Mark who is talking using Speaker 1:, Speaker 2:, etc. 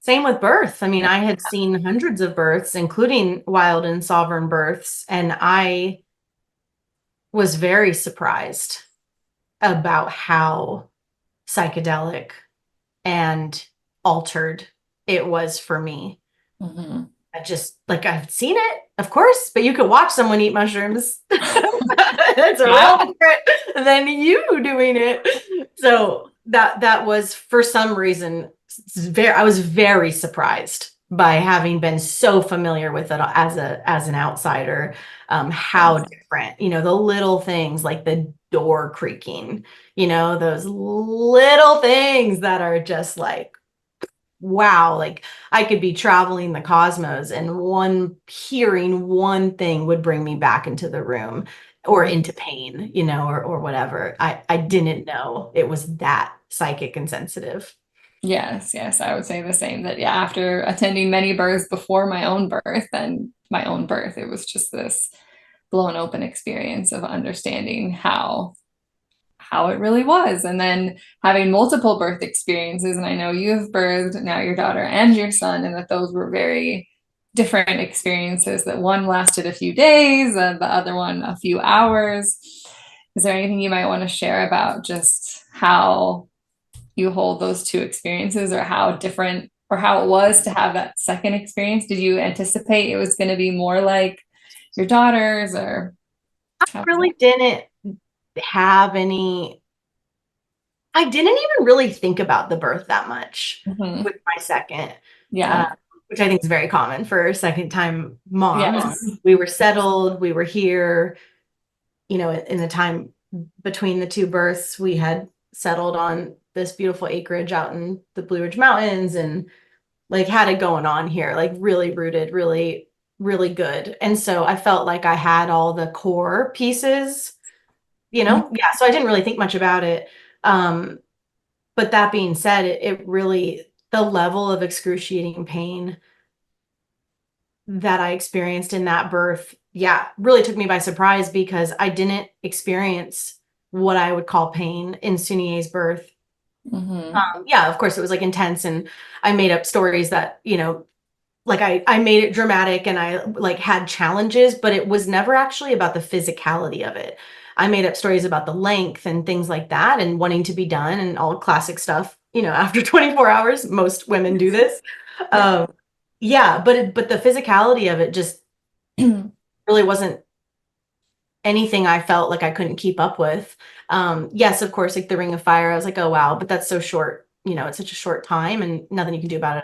Speaker 1: Same with birth. I mean, I had seen hundreds of births, including wild and sovereign births, and I was very surprised about how psychedelic and altered it was for me.
Speaker 2: Hmm.
Speaker 1: I just like I've seen it, of course, but you could watch someone eat mushrooms. It's a real
Speaker 2: Yeah.
Speaker 1: different than you doing it. So that was for some reason I was very surprised by having been so familiar with it as an outsider, how
Speaker 2: Yes.
Speaker 1: different, the little things like the door creaking, those little things that are just like wow, like I could be traveling the cosmos and hearing one thing would bring me back into the room or into pain, or whatever. I didn't know it was that psychic and sensitive.
Speaker 2: Yes, yes, I would say the same that yeah, after attending many births before my own birth and my own birth, it was just this blown open experience of understanding how it really was. And then having multiple birth experiences, and I know you've birthed now your daughter and your son, and that those were very different experiences, that one lasted a few days and the other one a few hours. Is there anything you might want to share about just how you hold those two experiences, or how different, or how it was to have that second experience? Did you anticipate it was going to be more like your daughter's, or how was
Speaker 1: Really didn't have any, I didn't even really think about the birth that much
Speaker 2: that? Hmm.
Speaker 1: with my second, uh,
Speaker 2: Yeah.
Speaker 1: which I think is very common for second time moms.
Speaker 2: Yes.
Speaker 1: We were settled, we were here, in the time between the two births, we had settled on this beautiful acreage out in the Blue Ridge Mountains and like had it going on here, like really rooted, really, really good. And so I felt like I had all the core pieces, Yeah. So I didn't really think much about it. Um, but that being said, it really, the level of excruciating pain that I experienced in that birth, yeah, really took me by surprise because I didn't experience what I would call pain in Sunier's birth.
Speaker 2: Hmm.
Speaker 1: Yeah, of course it was like intense and I made up stories that, like I made it dramatic and I like had challenges, but it was never actually about the physicality of it. I made up stories about the length and things like that and wanting to be done and all classic stuff, after 24 hours, most women do this.
Speaker 2: Yeah.
Speaker 1: Um, yeah, but the physicality of it just really wasn't anything I felt like I couldn't keep up with. Yes, of course, like the Ring of Fire, I was like, oh wow, but that's so short, it's such a short time and nothing you can do about it.